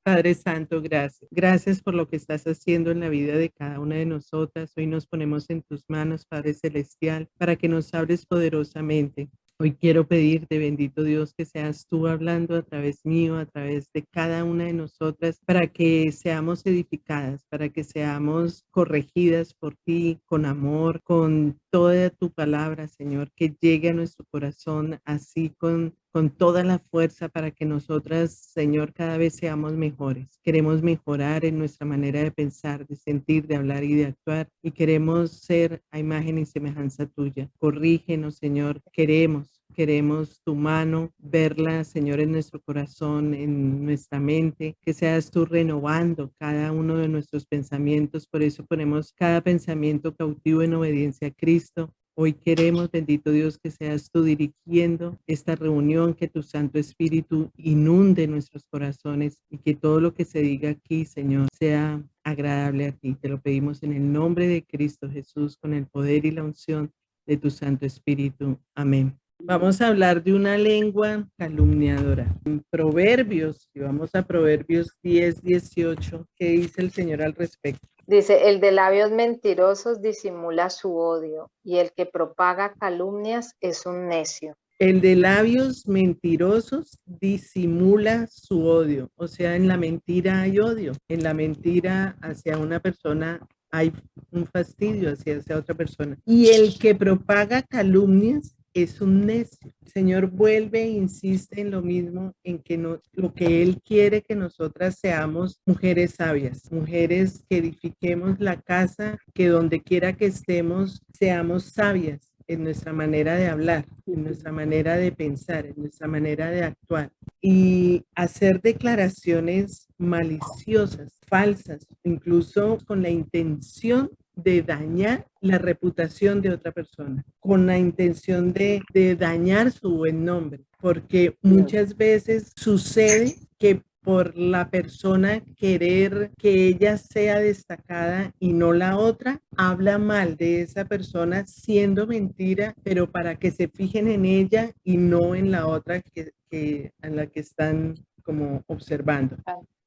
Padre Santo, gracias. Gracias por lo que estás haciendo en la vida de cada una de nosotras. Hoy nos ponemos en tus manos, Padre Celestial, para que nos hables poderosamente. Hoy quiero pedirte, bendito Dios, que seas tú hablando a través mío, a través de cada una de nosotras, para que seamos edificadas, para que seamos corregidas por ti, con amor, con toda tu palabra, Señor, que llegue a nuestro corazón así con toda la fuerza para que nosotras, Señor, cada vez seamos mejores. Queremos mejorar en nuestra manera de pensar, de sentir, de hablar y de actuar, y queremos ser a imagen y semejanza tuya. Corrígenos, Señor. Queremos tu mano, verla, Señor, en nuestro corazón, en nuestra mente, que seas tú renovando cada uno de nuestros pensamientos. Por eso ponemos cada pensamiento cautivo en obediencia a Cristo. Hoy queremos, bendito Dios, que seas tú dirigiendo esta reunión, que tu Santo Espíritu inunde nuestros corazones y que todo lo que se diga aquí, Señor, sea agradable a ti. Te lo pedimos en el nombre de Cristo Jesús, con el poder y la unción de tu Santo Espíritu. Amén. Vamos a hablar de una lengua calumniadora. En Proverbios, y vamos a Proverbios 10:18, ¿qué dice el Señor al respecto? Dice, el de labios mentirosos disimula su odio, y el que propaga calumnias es un necio. El de labios mentirosos disimula su odio. O sea, en la mentira hay odio. En la mentira hacia una persona hay un fastidio hacia otra persona. Y el que propaga calumnias es un necio. El Señor vuelve e insiste en lo mismo, en que lo que Él quiere que nosotras seamos mujeres sabias, mujeres que edifiquemos la casa, que donde quiera que estemos seamos sabias en nuestra manera de hablar, en nuestra manera de pensar, en nuestra manera de actuar, y hacer declaraciones maliciosas, falsas, incluso con la intención de dañar la reputación de otra persona, con la intención de dañar su buen nombre, porque muchas veces sucede que por la persona querer que ella sea destacada y no la otra, habla mal de esa persona siendo mentira, pero para que se fijen en ella y no en la otra en la que están como observando,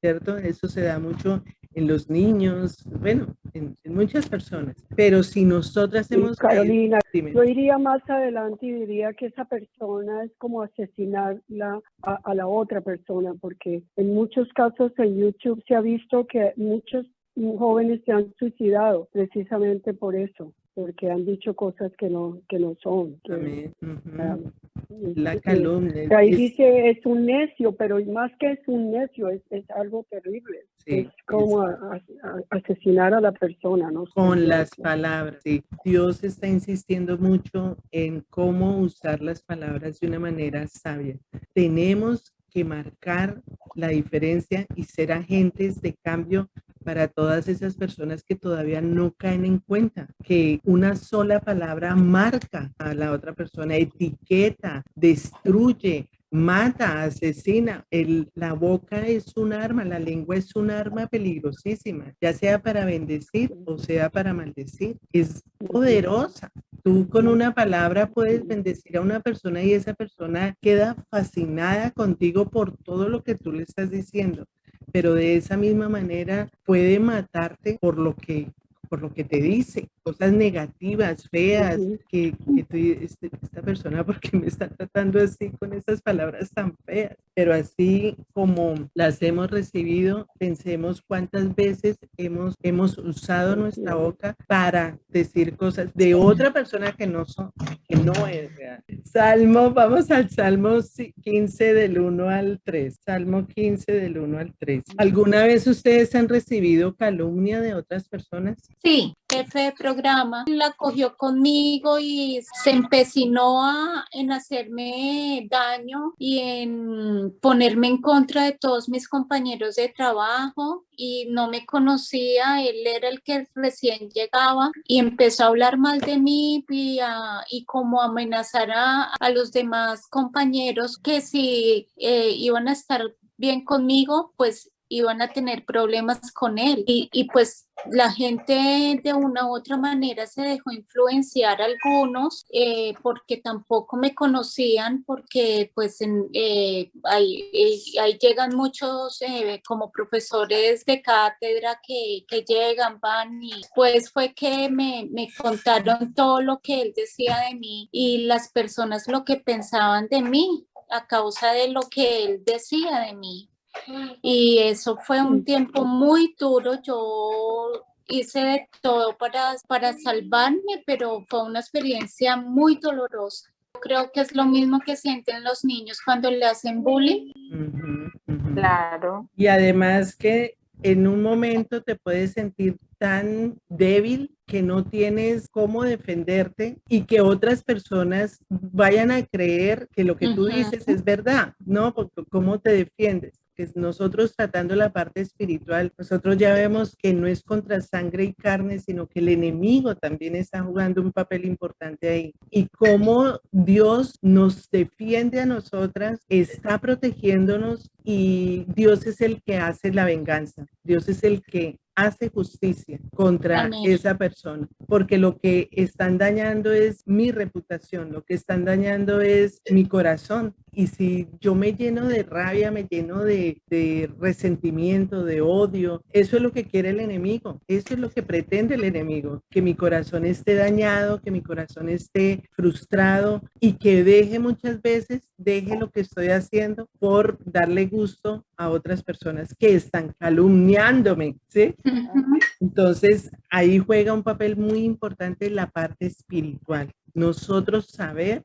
¿cierto? Eso se da mucho en los niños, bueno, en muchas personas, pero si nosotras hemos Carolina, caído, yo iría más adelante y diría que esa persona es como asesinarla a la otra persona, porque en muchos casos en YouTube se ha visto que muchos jóvenes se han suicidado precisamente por eso, porque han dicho cosas que no son. Amén. La calumnia. Ahí dice es un necio, pero más que es un necio, es algo terrible. Sí, es como asesinar a la persona, ¿no? Con las palabras, sí. Dios está insistiendo mucho en cómo usar las palabras de una manera sabia. Tenemos que marcar la diferencia y ser agentes de cambio para todas esas personas que todavía no caen en cuenta que una sola palabra marca a la otra persona, etiqueta, destruye, mata, asesina. La boca es un arma, la lengua es un arma peligrosísima, ya sea para bendecir o sea para maldecir. Es poderosa. Tú con una palabra puedes bendecir a una persona y esa persona queda fascinada contigo por todo lo que tú le estás diciendo, pero de esa misma manera puede matarte por lo que te dice, cosas negativas, feas, que esta persona, ¿por qué me está tratando así con esas palabras tan feas? Pero así como las hemos recibido, pensemos cuántas veces hemos usado nuestra boca para decir cosas de otra persona que no es real. Vamos al Salmo 15 del 1 al 3. Salmo 15 del 1 al 3. ¿Alguna vez ustedes han recibido calumnia de otras personas? Sí, jefe de programa la cogió conmigo y se empecinó en hacerme daño y en ponerme en contra de todos mis compañeros de trabajo, y no me conocía, él era el que recién llegaba y empezó a hablar mal de mí y como amenazar a los demás compañeros que si iban a estar bien conmigo, pues iban a tener problemas con él. Y pues la gente de una u otra manera se dejó influenciar algunos porque tampoco me conocían, porque pues ahí llegan muchos como profesores de cátedra que llegan, van, y pues fue que me contaron todo lo que él decía de mí y las personas lo que pensaban de mí a causa de lo que él decía de mí. Y eso fue un tiempo muy duro. Yo hice de todo para salvarme, pero fue una experiencia muy dolorosa. Creo que es lo mismo que sienten los niños cuando le hacen bullying. Claro. Y además que en un momento te puedes sentir tan débil que no tienes cómo defenderte y que otras personas vayan a creer que lo que tú dices es verdad, ¿no? Porque ¿cómo te defiendes? Que nosotros tratando la parte espiritual, nosotros ya vemos que no es contra sangre y carne, sino que el enemigo también está jugando un papel importante ahí. Y cómo Dios nos defiende a nosotras, está protegiéndonos y Dios es el que hace la venganza. Dios es el que hace justicia contra Amén. esa persona, porque lo que están dañando es mi reputación, lo que están dañando es mi corazón. Y si yo me lleno de rabia, me lleno de resentimiento, de odio, eso es lo que quiere el enemigo, eso es lo que pretende el enemigo, que mi corazón esté dañado, que mi corazón esté frustrado y que muchas veces deje lo que estoy haciendo por darle gusto a otras personas que están calumniándome, ¿sí? Entonces, ahí juega un papel muy importante la parte espiritual. Nosotros saber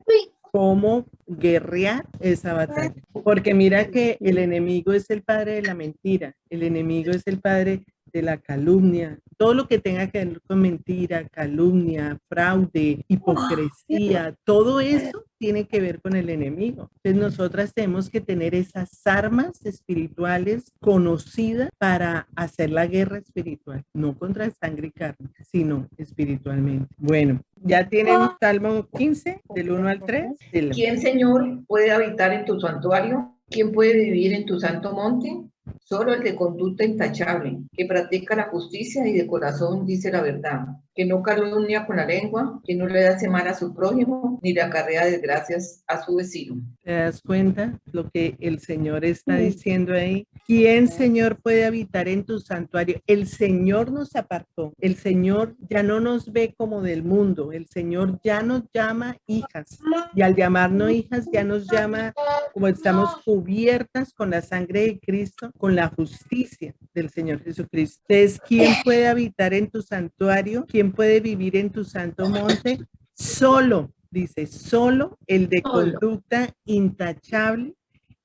cómo guerrear esa batalla. Porque mira que el enemigo es el padre de la mentira, el enemigo es el padre de la calumnia, todo lo que tenga que ver con mentira, calumnia, fraude, hipocresía, todo eso tiene que ver con el enemigo. Entonces nosotras tenemos que tener esas armas espirituales conocidas para hacer la guerra espiritual, no contra sangre y carne, sino espiritualmente. Bueno, ya tienen Salmo 15, del 1 al 3. ¿Quién, Señor, puede habitar en tu santuario? ¿Quién puede vivir en tu santo monte? Solo el de conducta intachable, que practica la justicia y de corazón dice la verdad, que no calumnia con la lengua, que no le hace mal a su prójimo, ni le acarrea desgracias a su vecino. ¿Te das cuenta lo que el Señor está diciendo ahí? ¿Quién, Señor, puede habitar en tu santuario? El Señor nos apartó. El Señor ya no nos ve como del mundo. El Señor ya nos llama hijas. Y al llamarnos hijas ya nos llama, como estamos cubiertas con la sangre de Cristo, con la justicia del Señor Jesucristo. Entonces, ¿quién puede habitar en tu santuario? ¿Quién puede vivir en tu santo monte? Solo. Dice, solo el de conducta intachable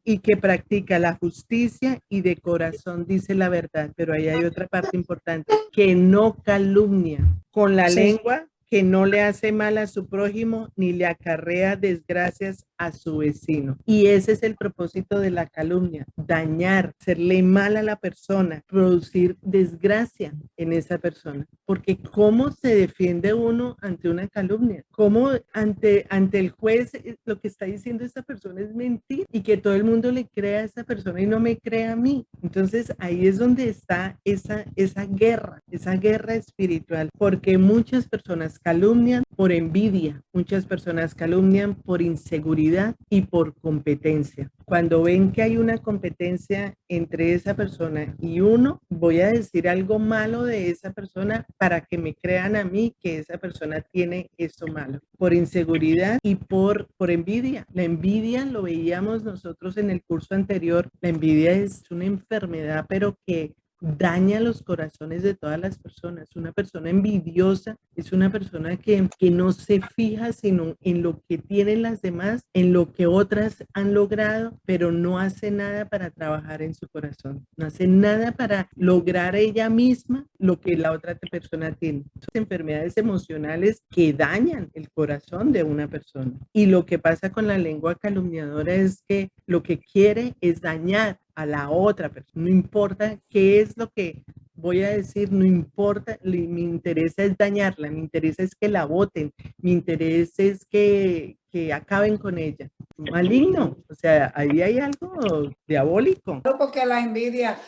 y que practica la justicia y de corazón dice la verdad. Pero ahí hay otra parte importante, que no calumnia con la lengua, que no le hace mal a su prójimo ni le acarrea desgracias a su vecino. Y ese es el propósito de la calumnia, dañar, hacerle mal a la persona, producir desgracia en esa persona. Porque ¿cómo se defiende uno ante una calumnia? ¿Cómo ante el juez lo que está diciendo esta persona es mentir y que todo el mundo le crea a esa persona y no me crea a mí? Entonces ahí es donde está esa guerra espiritual, porque muchas personas calumnian por envidia, muchas personas calumnian por inseguridad y por competencia. Cuando ven que hay una competencia entre esa persona y uno, voy a decir algo malo de esa persona para que me crean a mí que esa persona tiene esto malo, por inseguridad y por envidia. La envidia, lo veíamos nosotros en el curso anterior, la envidia es una enfermedad, pero que daña los corazones de todas las personas. Una persona envidiosa es una persona que no se fija sino en lo que tienen las demás, en lo que otras han logrado, pero no hace nada para trabajar en su corazón. No hace nada para lograr ella misma lo que la otra persona tiene. Son enfermedades emocionales que dañan el corazón de una persona. Y lo que pasa con la lengua calumniadora es que lo que quiere es dañar a la otra persona. No importa qué es lo que voy a decir, no importa, mi interés es dañarla, mi interés es que la voten, mi interés es que acaben con ella. maligno, o sea, ahí hay algo diabólico. Porque la envidia,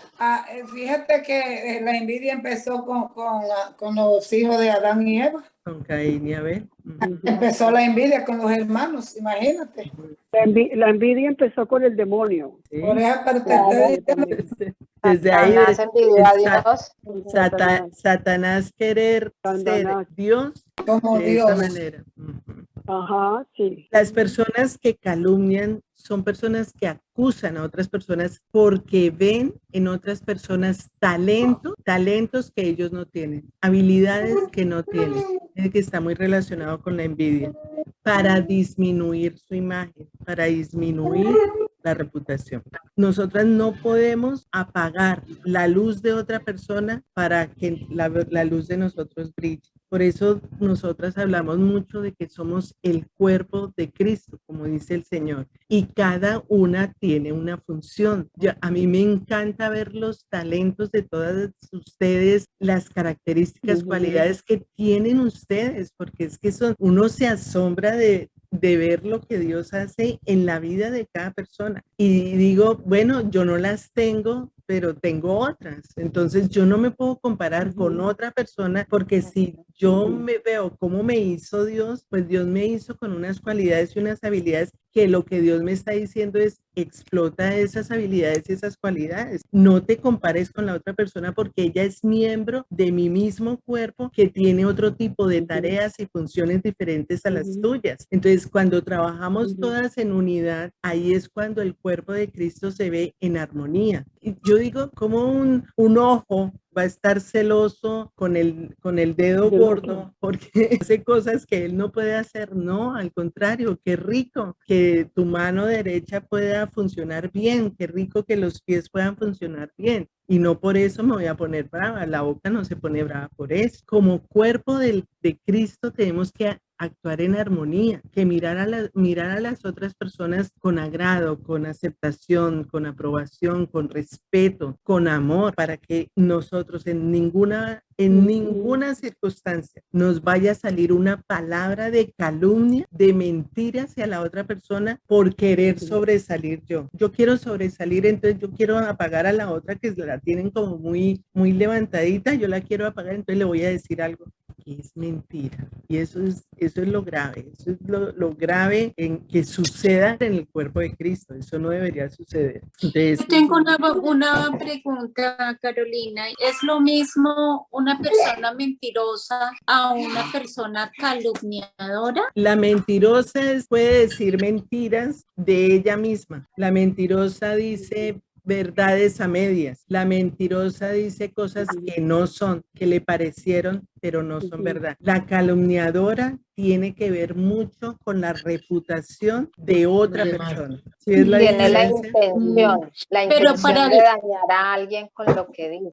fíjate que la envidia empezó con los hijos de Adán y Eva. Con Caín y Abel. Empezó la envidia con los hermanos, imagínate. La envidia empezó con el demonio. Sí. Por eso, pero te estoy diciendo, Desde ahí, Satanás envidió a Dios. Satanás querer ser Dios como de Dios. esa manera. Ajá, sí. Las personas que calumnian son personas que acusan a otras personas porque ven en otras personas talentos que ellos no tienen, habilidades que no tienen, es que está muy relacionado con la envidia, para disminuir su imagen, para disminuir la reputación. Nosotras no podemos apagar la luz de otra persona para que la luz de nosotros brille. Por eso nosotras hablamos mucho de que somos el cuerpo de Cristo, como dice el Señor, y cada una tiene una función. A mí me encanta ver los talentos de todas ustedes, las características, cualidades que tienen ustedes, porque es que uno se asombra de ver lo que Dios hace en la vida de cada persona. Y digo, bueno, yo no las tengo, pero tengo otras. Entonces yo no me puedo comparar con otra persona, porque si yo me veo cómo me hizo Dios, pues Dios me hizo con unas cualidades y unas habilidades que lo que Dios me está diciendo es explota esas habilidades y esas cualidades. No te compares con la otra persona, porque ella es miembro de mi mismo cuerpo que tiene otro tipo de tareas y funciones diferentes a las tuyas. Entonces, cuando trabajamos todas en unidad, ahí es cuando el cuerpo de Cristo se ve en armonía. Y yo digo, como un ojo va a estar celoso con el dedo gordo porque hace cosas que él no puede hacer. No, al contrario, qué rico que tu mano derecha pueda funcionar bien, qué rico que los pies puedan funcionar bien. Y no por eso me voy a poner brava, la boca no se pone brava por eso. Como cuerpo de Cristo tenemos que actuar en armonía, que mirar a las otras personas con agrado, con aceptación, con aprobación, con respeto, con amor, para que nosotros en ninguna circunstancia nos vaya a salir una palabra de calumnia, de mentira hacia la otra persona por querer sobresalir yo. Yo quiero sobresalir, entonces yo quiero apagar a la otra que la tienen como muy levantadita, yo la quiero apagar, entonces le voy a decir algo que es mentira. Y eso es lo grave, eso es lo grave en que suceda en el cuerpo de Cristo. Eso no debería suceder. Entonces, yo tengo una pregunta, Carolina. ¿Es lo mismo una persona mentirosa a una persona calumniadora? La mentirosa puede decir mentiras de ella misma. La mentirosa dice verdades a medias. La mentirosa dice cosas que no son, que le parecieron, pero no son verdad. La calumniadora tiene que ver mucho con la reputación de otra persona. ¿Sí es la Tiene la diferencia? intención de dañar a alguien con lo que dice.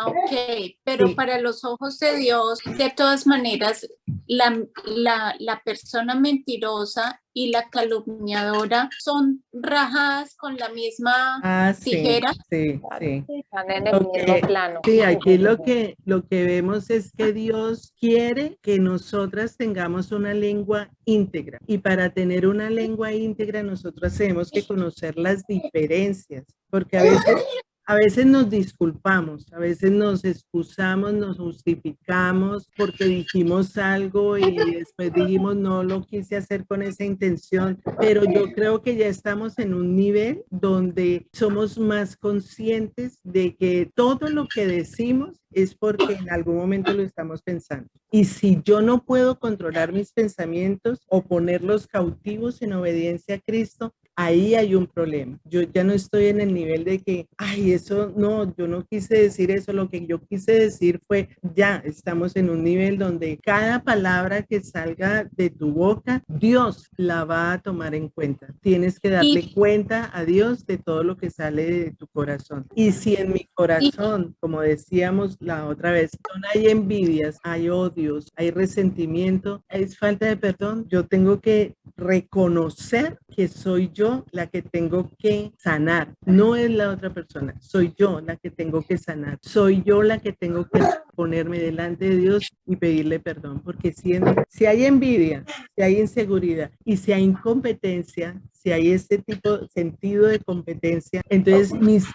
Ok, pero Sí. para los ojos de Dios, de todas maneras, la persona mentirosa y la calumniadora son rajadas con la misma tijera. Sí. Están en el mismo plano. Sí, aquí lo que vemos es que Dios quiere que nosotras tengamos una lengua íntegra, y para tener una lengua íntegra nosotros tenemos que conocer las diferencias, porque a veces nos disculpamos, a veces nos excusamos, nos justificamos porque dijimos algo y después dijimos no lo quise hacer con esa intención, pero yo creo que ya estamos en un nivel donde somos más conscientes de que todo lo que decimos es porque en algún momento lo estamos pensando. Y si yo no puedo controlar mis pensamientos o ponerlos cautivos en obediencia a Cristo, ahí hay un problema. Yo ya no estoy en el nivel de que, ay, eso no, yo no quise decir eso, lo que yo quise decir fue, ya estamos en un nivel donde cada palabra que salga de tu boca, Dios la va a tomar en cuenta. Tienes que darle cuenta a Dios de todo lo que sale de tu corazón. Y si en mi corazón, como decíamos la otra vez, hay envidias, hay odios, hay resentimiento, hay falta de perdón, yo tengo que reconocer que soy yo la que tengo que sanar, no es la otra persona, soy yo la que tengo que sanar, soy yo la que tengo que ponerme delante de Dios y pedirle perdón, porque si hay envidia, si hay inseguridad y si hay incompetencia, si hay este tipo de sentido de competencia, entonces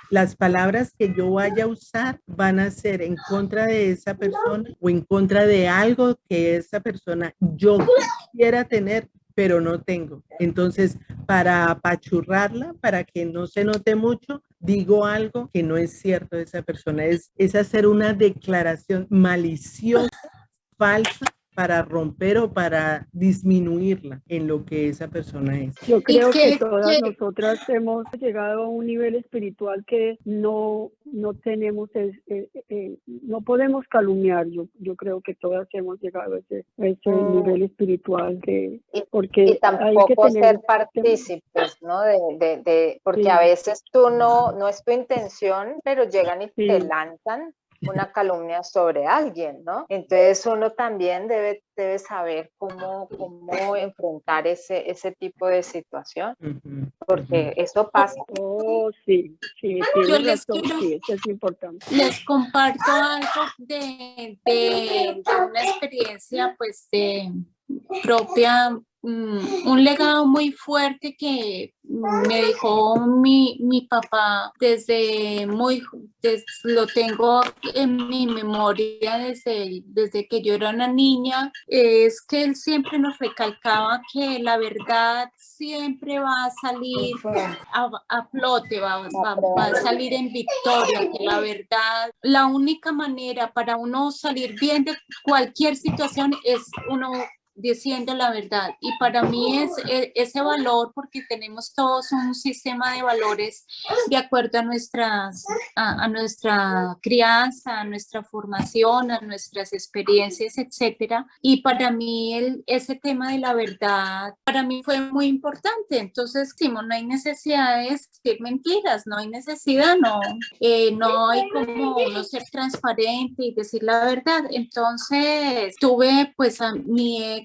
las palabras que yo vaya a usar van a ser en contra de esa persona o en contra de algo que esa persona yo quisiera tener, pero no tengo. Entonces, para apachurrarla, para que no se note mucho, digo algo que no es cierto de esa persona. Es hacer una declaración maliciosa, falsa, para romper o para disminuirla en lo que esa persona es. Yo creo que todas nosotras hemos llegado a un nivel espiritual que no tenemos, no podemos calumniar. Yo creo que todas hemos llegado a ese nivel espiritual porque y tampoco ser partícipes, ¿no? Porque sí, a veces tú no es tu intención, pero llegan y sí, te lanzan una calumnia sobre alguien, ¿no? Entonces uno también debe saber cómo enfrentar ese tipo de situación, porque eso pasa. Oh, sí, yo les razón, sí, eso es importante. Les comparto algo de una experiencia, pues, propia, un legado muy fuerte que me dejó mi papá lo tengo en mi memoria desde que yo era una niña, es que él siempre nos recalcaba que la verdad siempre va a salir a flote, va a salir en victoria, que la verdad, la única manera para uno salir bien de cualquier situación es uno diciendo la verdad, y para mí es ese valor, porque tenemos todos un sistema de valores de acuerdo a nuestra crianza, a nuestra formación, a nuestras experiencias, etcétera, y para mí ese tema de la verdad para mí fue muy importante. Entonces, no hay necesidad de decir mentiras, no hay necesidad, no hay como no ser transparente y decir la verdad. Entonces tuve pues a mi ex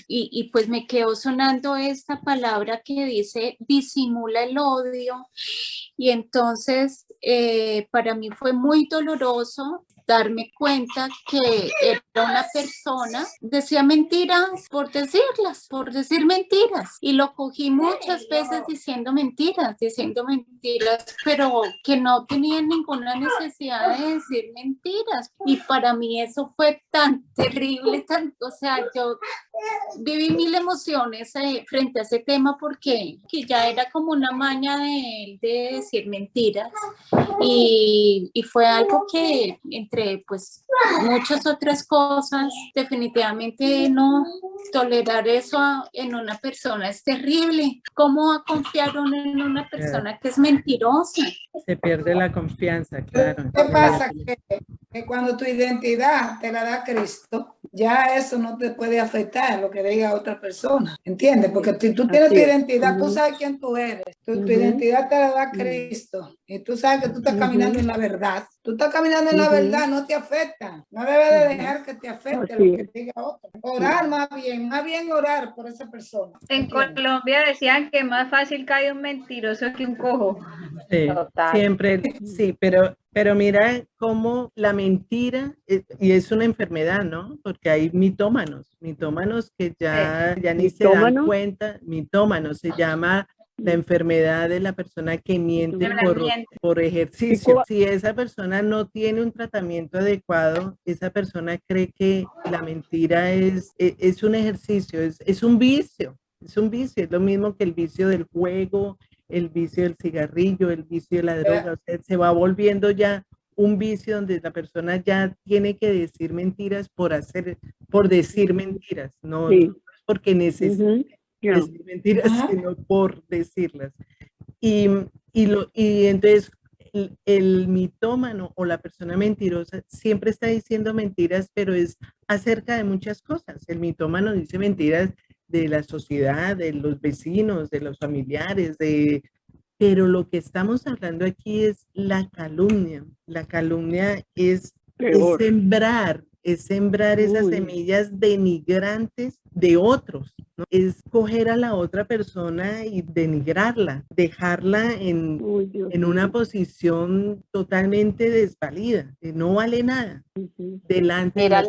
y pues me quedó sonando esta palabra que dice disimula el odio, y entonces para mí fue muy doloroso darme cuenta que era una persona, decía mentiras por decir mentiras, y lo cogí muchas veces diciendo mentiras, pero que no tenía ninguna necesidad de decir mentiras, y para mí eso fue tan terrible, o sea, yo viví mil emociones frente a ese tema, porque que ya era como una maña de decir mentiras, y fue algo que entre pues muchas otras cosas, definitivamente no tolerar eso en una persona es terrible. ¿Cómo va a confiar uno en una persona que es mentirosa? Se pierde la confianza, claro. ¿Qué pasa? Que cuando tu identidad te la da Cristo, ya eso no te puede afectar lo que diga otra persona, ¿entiendes? Porque si tú tienes tu identidad, tú sabes quién tú eres, tu identidad te la da Cristo, y tú sabes que tú estás caminando en la verdad. Tú estás caminando en la verdad, no te afecta, no debes de dejar que te afecte lo que diga otro. Orar más bien orar por esa persona. En Colombia decían que más fácil cae un mentiroso que un cojo. Sí, siempre, sí, pero mira cómo la mentira, y es una enfermedad, ¿no? Porque hay mitómanos que ya ni se dan cuenta, mitómanos, se llama la enfermedad de la persona que miente por ejercicio. Si esa persona no tiene un tratamiento adecuado, esa persona cree que la mentira es un ejercicio, es un vicio, es lo mismo que el vicio del juego, el vicio del cigarrillo, el vicio de la droga. O sea, se va volviendo ya un vicio donde la persona ya tiene que decir mentiras por decir mentiras, no es porque necesita decir mentiras, sino por decirlas. Y entonces el mitómano o la persona mentirosa siempre está diciendo mentiras, pero es acerca de muchas cosas. El mitómano dice mentiras de la sociedad, de los vecinos, de los familiares, pero lo que estamos hablando aquí es la calumnia. La calumnia es sembrar es sembrar esas semillas denigrantes de otros, ¿no? Es coger a la otra persona y denigrarla, dejarla en una posición totalmente desvalida, que no vale nada delante Mira de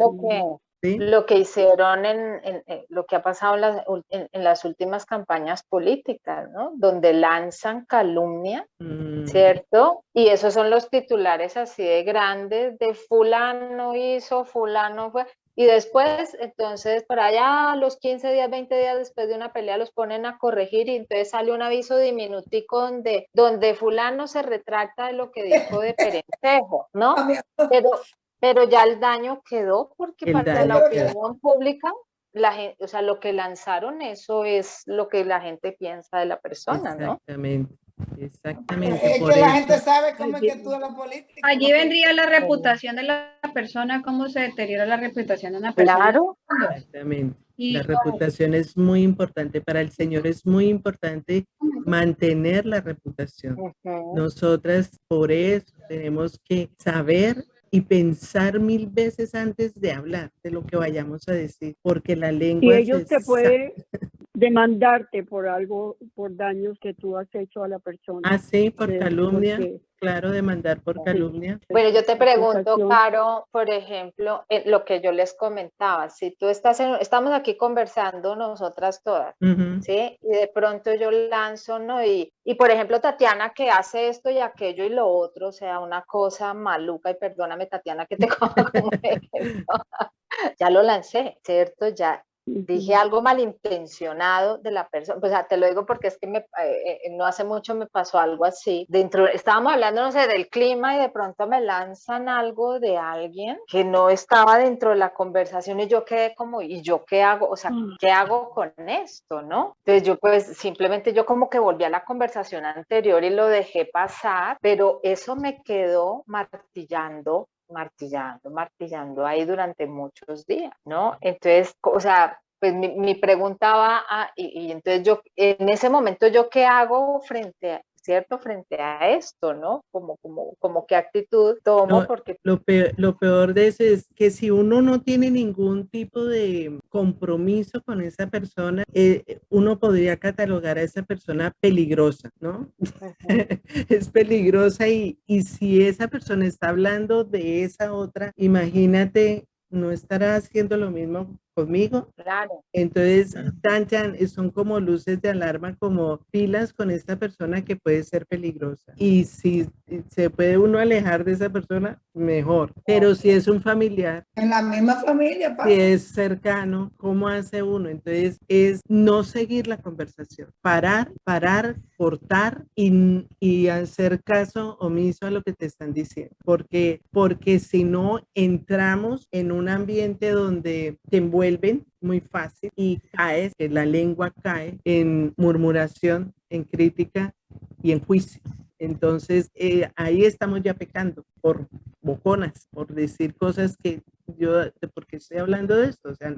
¿sí? lo que hicieron lo que ha pasado en las últimas campañas políticas, ¿no? Donde lanzan calumnia, ¿cierto? Y esos son los titulares así de grandes, de fulano hizo, fulano fue. Y después, entonces, por allá a los 15 días, 20 días después de una pelea los ponen a corregir y entonces sale un aviso diminutico donde fulano se retracta de lo que dijo de Perencejo, ¿no? Pero ya el daño quedó porque para la opinión pública, la gente, o sea, lo que lanzaron, eso es lo que la gente piensa de la persona, ¿no? Exactamente. Es que la gente sabe cómo es que actúa la política. Allí vendría la reputación de la persona, cómo se deteriora la reputación de una persona. Claro. Exactamente. La reputación es muy importante. Para el Señor es muy importante mantener la reputación. Nosotras por eso tenemos que saber y pensar 1000 veces antes de hablar de lo que vayamos a decir, porque la lengua... Y ellos te pueden demandarte por algo, por daños que tú has hecho a la persona. Ah, sí, por calumnia. Claro, demandar por calumnia. Bueno, yo te pregunto, Caro, por ejemplo, lo que yo les comentaba, si tú estamos aquí conversando nosotras todas, ¿sí? Y de pronto yo lanzo, ¿no? Y por ejemplo, Tatiana que hace esto y aquello y lo otro, o sea, una cosa maluca, y perdóname, Tatiana, que te como ejemplo. Ya lo lancé, ¿cierto? Ya dije algo malintencionado de la persona, o sea, te lo digo porque es que no hace mucho me pasó algo así, estábamos hablando, no sé, del clima y de pronto me lanzan algo de alguien que no estaba dentro de la conversación y yo quedé como, ¿y yo qué hago? O sea, ¿qué hago con esto, no? Entonces yo pues simplemente yo como que volví a la conversación anterior y lo dejé pasar, pero eso me quedó martillando ahí durante muchos días, ¿no? Entonces, o sea, pues mi pregunta va y entonces yo, en ese momento, ¿yo qué hago frente a esto, ¿no? Como qué actitud tomo, porque... Lo peor de eso es que si uno no tiene ningún tipo de compromiso con esa persona, uno podría catalogar a esa persona peligrosa, ¿no? Es peligrosa y si esa persona está hablando de esa otra, imagínate, ¿no estará haciendo lo mismo conmigo? Claro. Entonces, son como luces de alarma, como pilas con esta persona que puede ser peligrosa. Y si se puede uno alejar de esa persona, mejor. Pero si es un familiar, en la misma familia, si es cercano, ¿cómo hace uno? Entonces, es no seguir la conversación, parar, cortar y hacer caso omiso a lo que te están diciendo. Porque si no, entramos en un ambiente donde te envuelven muy fácil y caes, que la lengua cae en murmuración, en crítica y en juicio. Entonces, ahí estamos ya pecando por boconas, por decir cosas que yo, ¿por qué estoy hablando de esto? O sea,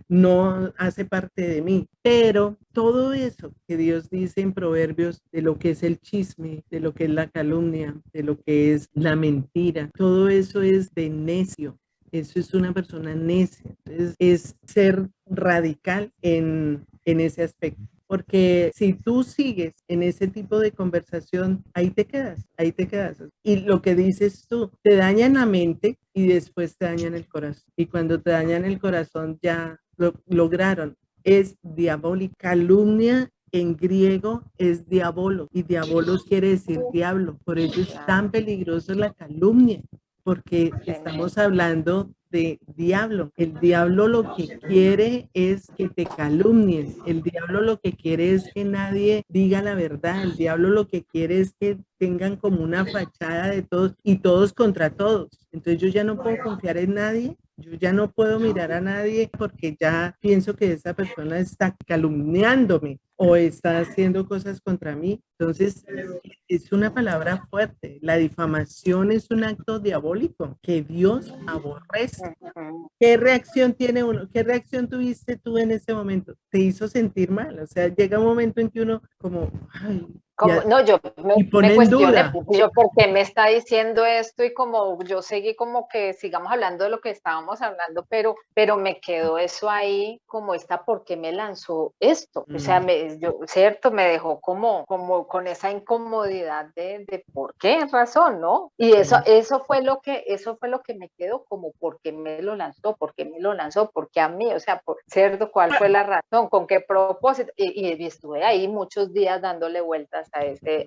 no hace parte de mí. Pero todo eso que Dios dice en Proverbios de lo que es el chisme, de lo que es la calumnia, de lo que es la mentira, todo eso es de necio. Eso es una persona necia. Entonces, es ser radical en ese aspecto. Porque si tú sigues en ese tipo de conversación, ahí te quedas. Y lo que dices tú, te dañan la mente y después te dañan el corazón. Y cuando te dañan el corazón, ya lo lograron. Es diabólica. Calumnia en griego es diabolo y diabolos quiere decir diablo. Por eso es tan peligroso la calumnia, porque estamos hablando de diablo. El diablo lo que quiere es que te calumnien. El diablo lo que quiere es que nadie diga la verdad. El diablo lo que quiere es que tengan como una fachada de todos y todos contra todos. Entonces yo ya no puedo confiar en nadie. Yo ya no puedo mirar a nadie porque ya pienso que esa persona está calumniándome o está haciendo cosas contra mí. Entonces, es una palabra fuerte. La difamación es un acto diabólico que Dios aborrece. ¿Qué reacción tiene uno? ¿Qué reacción tuviste tú en ese momento? ¿Te hizo sentir mal? O sea, llega un momento en que uno como, ay, No, yo y me pone en cuestioné, duda. yo, ¿por qué me está diciendo esto? Y como yo seguí como que sigamos hablando de lo que estábamos hablando, pero me quedó eso ahí, como ¿por qué me lanzó esto? O sea, cierto, me dejó como con esa incomodidad de por qué razón, ¿no? Y eso fue lo que me quedó, como ¿por qué me lo lanzó? ¿Por qué me lo lanzó? ¿Por qué a mí? O sea, ¿cierto? ¿Cuál fue la razón? ¿Con qué propósito? Y estuve ahí muchos días dándole vueltas a ese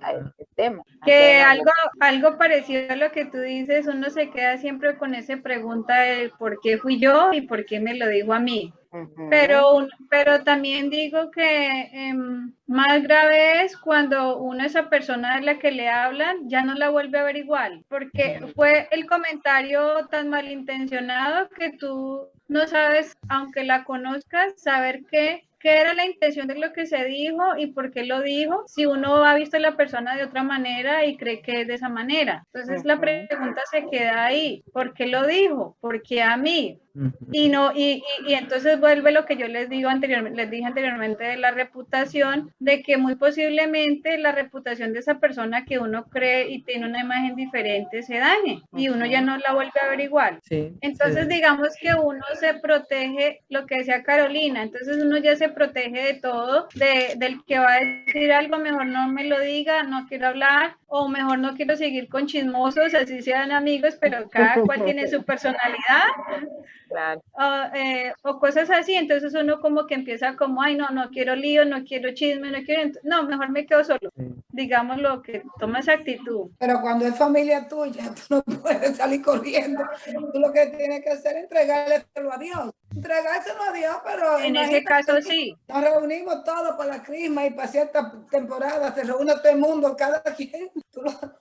tema. Que algo parecido a lo que tú dices, uno se queda siempre con esa pregunta de por qué fui yo y por qué me lo dijo a mí. Pero también digo que más grave es cuando esa persona de la que le hablan ya no la vuelve a ver igual, porque fue el comentario tan malintencionado que tú no sabes, aunque la conozcas, saber qué era la intención de lo que se dijo y por qué lo dijo, si uno ha visto a la persona de otra manera y cree que es de esa manera. Entonces la pregunta se queda ahí, ¿por qué lo dijo? ¿Por qué a mí? Y entonces vuelve lo que yo les dije anteriormente de la reputación, de que muy posiblemente la reputación de esa persona que uno cree y tiene una imagen diferente se dañe y uno ya no la vuelve a ver igual. Entonces digamos que uno se protege, lo que decía Carolina, entonces uno ya se protege de todo, del que va a decir algo, mejor no me lo diga, no quiero hablar, o mejor no quiero seguir con chismosos, así sean amigos, pero cada cual tiene su personalidad. Claro. O cosas así, entonces uno como que empieza como, ay, no quiero lío, no quiero chisme, no, mejor me quedo solo. Digamos lo que toma esa actitud. Pero cuando es familia tuya, tú no puedes salir corriendo. Tú lo que tienes que hacer es entregárselo a Dios. Entregárselo a Dios, pero en ese caso sí. Nos reunimos todos para la crisma y para cierta temporada, se reúne todo el mundo, cada quien.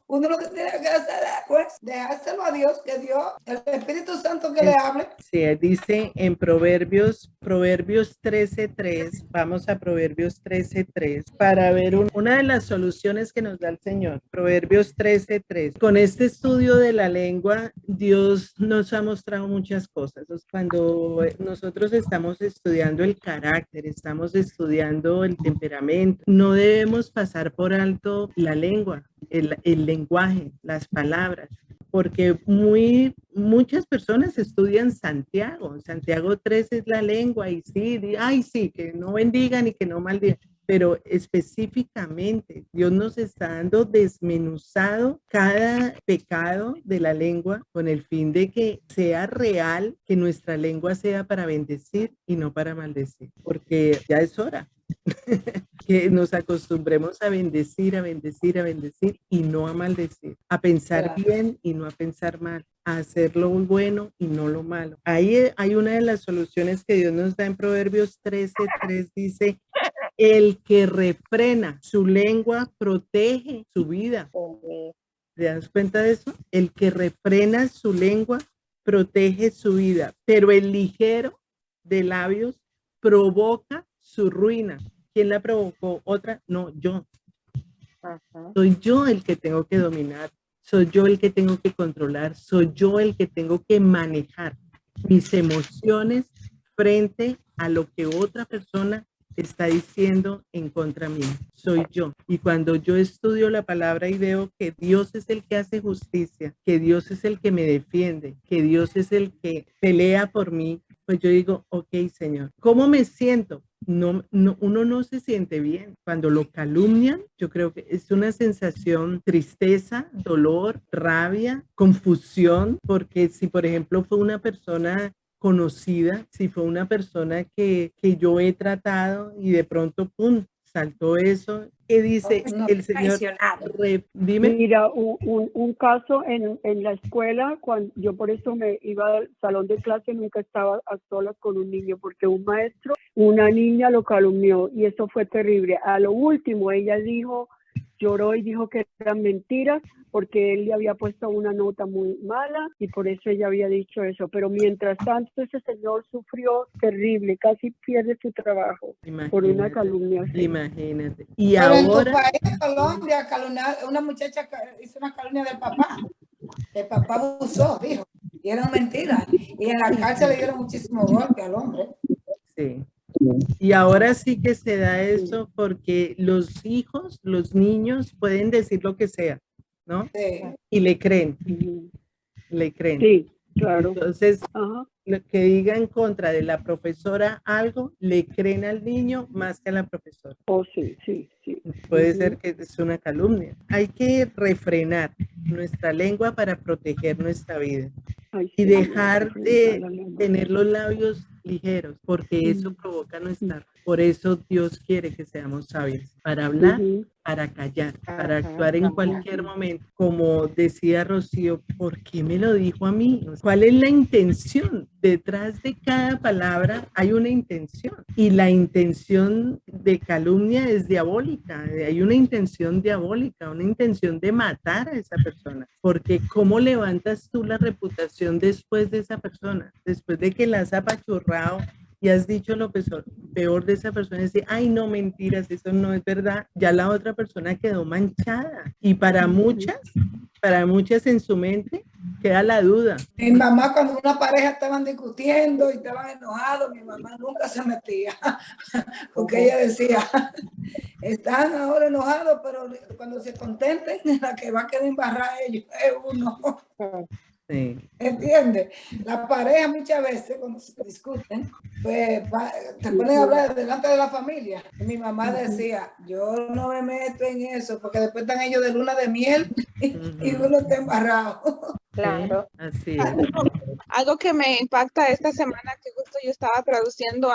Uno lo que tiene que hacer es, pues, dejárselo a Dios, que Dios, el Espíritu Santo que le hable. Sí, dice en Proverbios 13:3, vamos a Proverbios 13:3, para ver una de las soluciones que nos da el Señor. Proverbios 13:3. Con este estudio de la lengua, Dios nos ha mostrado muchas cosas. Cuando nosotros estamos estudiando el carácter, estamos estudiando el temperamento, no debemos pasar por alto la lengua, el lenguaje, las palabras, porque muchas personas estudian Santiago 3 es la lengua y sí, que no bendigan y que no maldigan, pero específicamente Dios nos está dando desmenuzado cada pecado de la lengua con el fin de que sea real, que nuestra lengua sea para bendecir y no para maldecir, porque ya es hora. Que nos acostumbremos a bendecir y no a maldecir, a pensar bien y no a pensar mal, a hacer lo bueno y no lo malo. Ahí hay una de las soluciones que Dios nos da en Proverbios 13:3, dice: el que refrena su lengua protege su vida. ¿Te das cuenta de eso? El que refrena su lengua protege su vida, pero el ligero de labios provoca su ruina. ¿Quién la provocó? ¿Otra? No, yo. Soy yo el que tengo que dominar, soy yo el que tengo que controlar, soy yo el que tengo que manejar mis emociones frente a lo que otra persona está diciendo en contra mía. Soy yo. Y cuando yo estudio la palabra y veo que Dios es el que hace justicia, que Dios es el que me defiende, que Dios es el que pelea por mí, pues yo digo, ok, Señor, ¿cómo me siento? No, uno no se siente bien. Cuando lo calumnian, yo creo que es una sensación, tristeza, dolor, rabia, confusión, porque si por ejemplo fue una persona conocida, si fue una persona que yo he tratado y de pronto, ¡pum!, saltó eso. ¿Qué dice el Señor? Dime. Mira, un caso en la escuela, cuando yo por eso me iba al salón de clase, nunca estaba a solas con un niño, porque un maestro, una niña lo calumnió y eso fue terrible. A lo último, ella lloró y dijo que eran mentiras porque él le había puesto una nota muy mala y por eso ella había dicho eso. Pero mientras tanto, ese señor sufrió terrible, casi pierde su trabajo. Imagínate, por una calumnia. Imagínate. Y pero ahora, en tu país, Colombia, una muchacha hizo una calumnia del papá. El papá abusó, dijo, y eran mentiras. Y en la cárcel le dieron muchísimo golpe al hombre. Sí. Y ahora sí que se da eso porque los hijos, los niños pueden decir lo que sea, ¿no? Sí. Y le creen, le creen. Sí, claro. Entonces, Ajá. lo que diga en contra de la profesora algo, le creen al niño más que a la profesora. Oh, sí, sí, sí. Puede ser que es una calumnia. Hay que refrenar nuestra lengua para proteger nuestra vida. Ay, Y sí, dejar de la lengua. tener los labios ligeros, porque eso provoca nuestra. Por eso Dios quiere que seamos sabios, para hablar, para callar, para actuar en cualquier momento. Como decía Rocío, ¿por qué me lo dijo a mí? ¿Cuál es la intención? Detrás de cada palabra hay una intención, y la intención de calumnia es diabólica. Hay una intención diabólica, una intención de matar a esa persona, porque ¿cómo levantas tú la reputación después de esa persona? Después de que la has apachurrado y has dicho lo peor de esa persona, decir, ay, no, mentiras, eso no es verdad, ya la otra persona quedó manchada. Y para muchas en su mente queda la duda. Mi mamá, cuando una pareja estaban discutiendo y estaban enojados, mi mamá nunca se metía, porque ella decía, están ahora enojados, pero cuando se contenten, la que va a quedar embarrada ellos es uno. Sí. ¿Entiendes? La pareja muchas veces cuando se discuten, pues te ponen a hablar delante de la familia. Y mi mamá decía, yo no me meto en eso, porque después están ellos de luna de miel y uno está embarrado. Claro. Así es. Algo que me impacta esta semana, que justo yo estaba traduciendo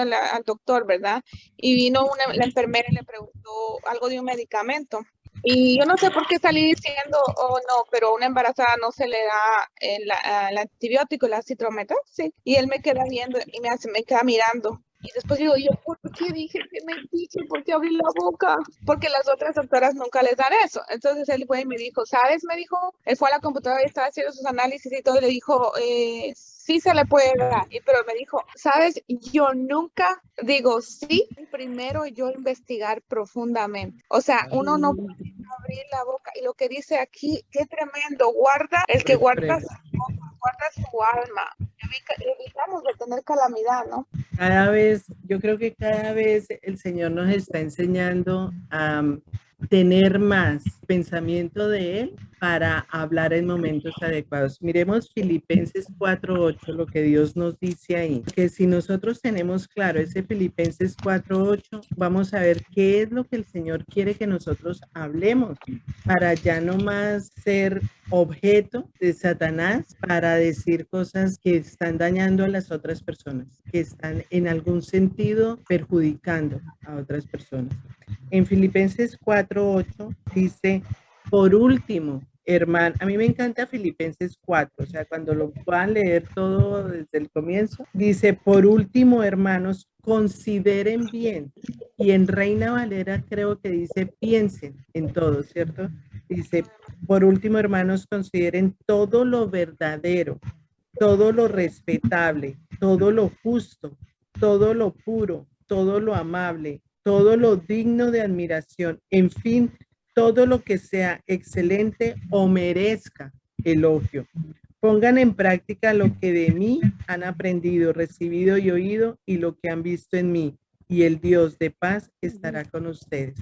al doctor, ¿verdad? Y vino la enfermera y le preguntó algo de un medicamento. Y yo no sé por qué salí diciendo, oh no, pero a una embarazada no se le da el antibiótico, la citrometoxi. Y él me queda viendo y me queda mirando. Y después digo, yo, ¿por qué dije que me dije? ¿Por qué abrí la boca? Porque las otras doctoras nunca les dan eso. Entonces él fue y me dijo, ¿sabes? Me dijo, él fue a la computadora y estaba haciendo sus análisis y todo, y le dijo, sí se le puede dar. Pero me dijo, ¿sabes? Yo nunca digo sí, primero yo investigar profundamente. O sea, uno no puede abrir la boca. Y lo que dice aquí, qué tremendo, guarda, el que guarda su boca, guarda su alma. Evitamos de tener calamidad, ¿no? Yo creo que cada vez el Señor nos está enseñando a tener más pensamiento de Él para hablar en momentos adecuados. Miremos Filipenses 4:8, lo que Dios nos dice ahí, que si nosotros tenemos claro ese Filipenses 4:8, vamos a ver qué es lo que el Señor quiere que nosotros hablemos, para ya no más ser objeto de Satanás para decir cosas que están dañando a las otras personas, que están en algún sentido perjudicando a otras personas. En Filipenses 4:8 dice, por último, hermano, a mí me encanta Filipenses 4, o sea, cuando lo puedan leer todo desde el comienzo, dice, por último, hermanos, consideren bien, y en Reina Valera creo que dice, piensen en todo, ¿cierto? Dice, por último, hermanos, consideren todo lo verdadero, todo lo respetable, todo lo justo, todo lo puro, todo lo amable, todo lo digno de admiración, en fin, todo lo que sea excelente o merezca elogio. Pongan en práctica lo que de mí han aprendido, recibido y oído, y lo que han visto en mí, y el Dios de paz estará con ustedes.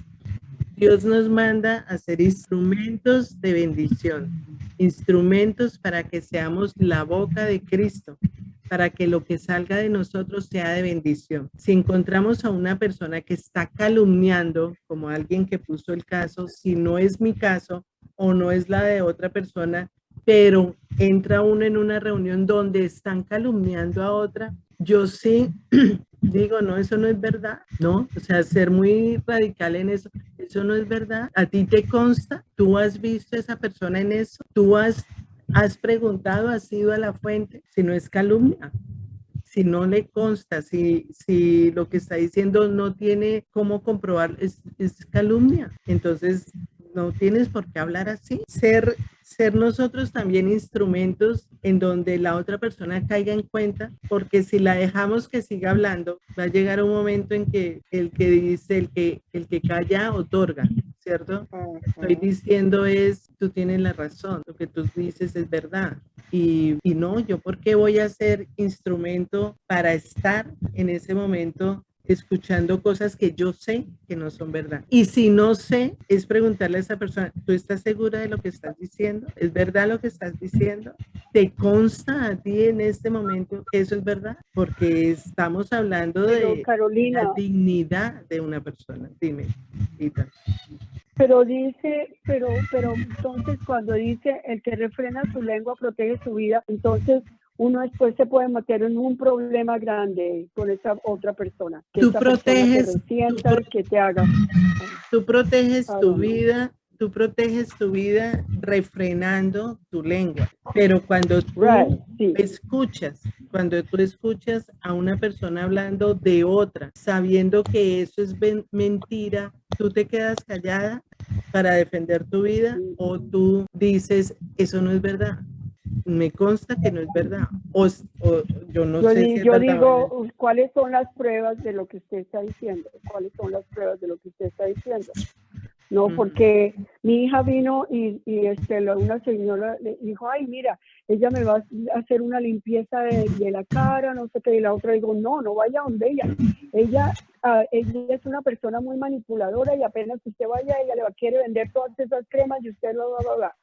Dios nos manda a ser instrumentos de bendición, instrumentos para que seamos la boca de Cristo, para que lo que salga de nosotros sea de bendición. Si encontramos a una persona que está calumniando, como alguien que puso el caso, si no es mi caso o no es la de otra persona, pero entra uno en una reunión donde están calumniando a otra, yo sí digo, no, eso no es verdad, ¿no? O sea, ser muy radical en eso, eso no es verdad. ¿A ti te consta? ¿Tú has visto a esa persona en eso? ¿Tú has preguntado, has ido a la fuente? Si no es calumnia, si no le consta, si lo que está diciendo no tiene cómo comprobar, es calumnia. Entonces, no tienes por qué hablar así. Ser nosotros también instrumentos en donde la otra persona caiga en cuenta, porque si la dejamos que siga hablando, va a llegar un momento en que el que dice, el que calla otorga, ¿cierto? Estoy diciendo tú tienes la razón, lo que tú dices es verdad. Y no, yo por qué voy a ser instrumento para estar en ese momento escuchando cosas que yo sé que no son verdad. Y si no sé, es preguntarle a esa persona, ¿tú estás segura de lo que estás diciendo? ¿Es verdad lo que estás diciendo? ¿Te consta a ti en este momento que eso es verdad? Porque estamos hablando de Carolina, la dignidad de una persona. Dime, Rita. pero dice, pero entonces cuando dice el que refrena su lengua protege su vida, entonces uno después se puede meter en un problema grande con esa otra persona. Que Tú esa proteges, persona te resienta, que te haga. tú proteges tu vida, tú proteges tu vida refrenando tu lengua. Pero cuando tú escuchas, cuando tú escuchas a una persona hablando de otra, sabiendo que eso es mentira, ¿tú te quedas callada para defender tu vida o tú dices, eso no es verdad? Me consta que no es verdad. O yo no sé si es yo verdad. digo, ¿cuáles son las pruebas de lo que usted está diciendo? ¿Cuáles son las pruebas de lo que usted está diciendo? No, porque mi hija vino y una señora le dijo, ay, mira, ella me va a hacer una limpieza de la cara, no sé qué, y la otra digo, no vaya donde ella. Ella es una persona muy manipuladora y apenas usted vaya, ella le va a querer vender todas esas cremas y usted lo va.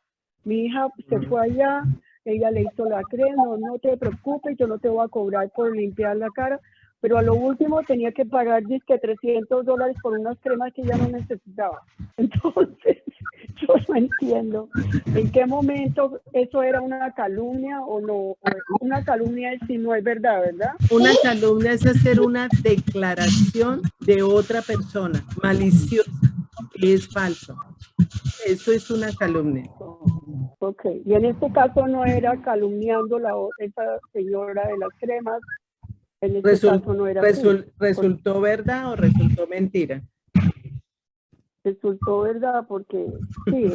Mi hija se fue allá, ella le hizo la crema, no te preocupes, yo no te voy a cobrar por limpiar la cara, pero a lo último tenía que pagar disque $300 por unas cremas que ella no necesitaba. Entonces, yo no entiendo en qué momento eso era una calumnia o no. Una calumnia es si no es verdad, ¿verdad? Una calumnia es hacer una declaración de otra persona maliciosa, que es falso. Eso es una calumnia. Ok, y en este caso no era calumniando esa señora de las cremas. En este caso no era ¿Resultó verdad o resultó mentira? Resultó verdad porque sí,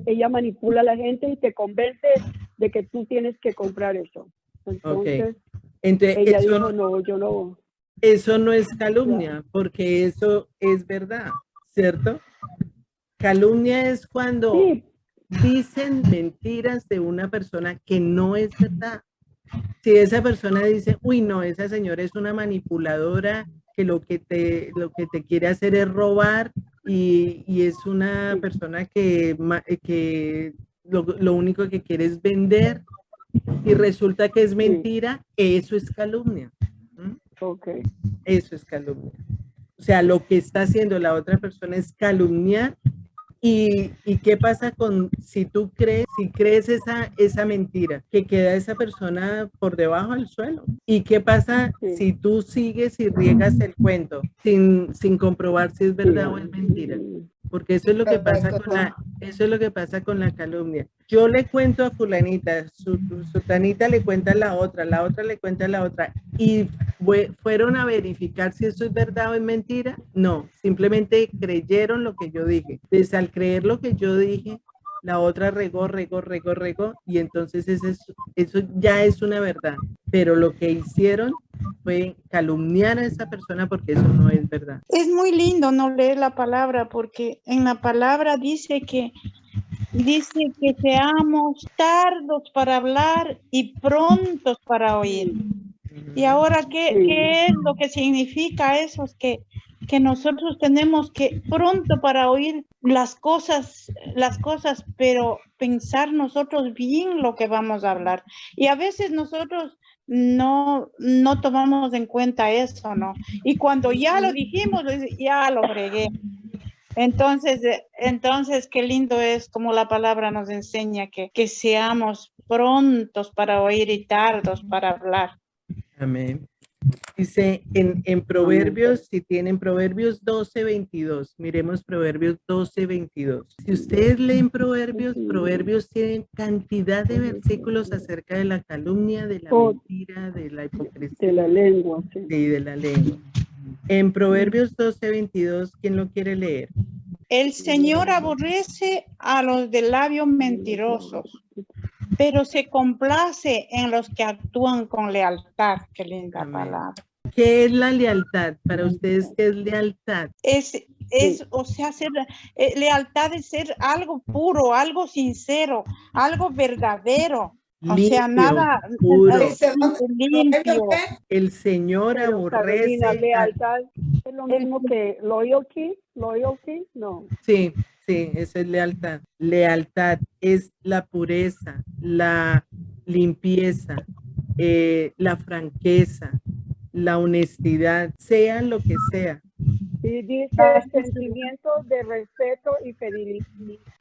ella manipula a la gente y te convence de que tú tienes que comprar eso. Entonces, ella dijo, no, yo no. Eso no es calumnia, porque eso es verdad, ¿cierto? Calumnia es cuando dicen mentiras de una persona que no es verdad. Si esa persona dice, uy, no, esa señora es una manipuladora, que lo que te quiere hacer es robar y es una persona que lo único que quiere es vender y resulta que es mentira, eso es calumnia. Okay. Eso es calumnia. O sea, lo que está haciendo la otra persona es calumniar. ¿Y qué pasa con si crees esa mentira? Que queda esa persona por debajo del suelo. ¿Y qué pasa si tú sigues y riegas el cuento sin comprobar si es verdad o es mentira? Porque eso es lo que pasa con la calumnia. Yo le cuento a fulanita, sutanita le cuenta a la otra le cuenta a la otra, y fueron a verificar si eso es verdad o es mentira. No, simplemente creyeron lo que yo dije. Desde al creer lo que yo dije, la otra regó, y entonces eso ya es una verdad. Pero lo que hicieron fue calumniar a esa persona porque eso no es verdad. Es muy lindo no leer la palabra porque en la palabra dice que seamos tardos para hablar y prontos para oír. Y ahora, ¿qué es lo que significa eso? Es que nosotros tenemos que pronto para oír las cosas, pero pensar nosotros bien lo que vamos a hablar. Y a veces nosotros no tomamos en cuenta eso, ¿no? Y cuando ya lo dijimos, ya lo fregué. Entonces, qué lindo es como la palabra nos enseña que seamos prontos para oír y tardos para hablar. Amén. Dice en Proverbios, si tienen Proverbios 12:22, miremos Proverbios 12:22. Si ustedes leen Proverbios tienen cantidad de versículos acerca de la calumnia, de la mentira, de la hipocresía. De la lengua. Sí, de la lengua. En Proverbios 12:22, ¿quién lo quiere leer? El Señor aborrece a los de labios mentirosos, pero se complace en los que actúan con lealtad. Qué linda palabra. ¿Qué es la lealtad? Para ustedes, ¿qué es lealtad? O sea, lealtad es ser algo puro, algo sincero, algo verdadero. O sea, nada puro. limpio. El Señor Pero, aborrece. Carolina, lealtad es lo mismo que loyalty, no. Sí, sí, eso es lealtad. Lealtad es la pureza, la limpieza, la franqueza, la honestidad, sea lo que sea. Y dice sentimientos de respeto y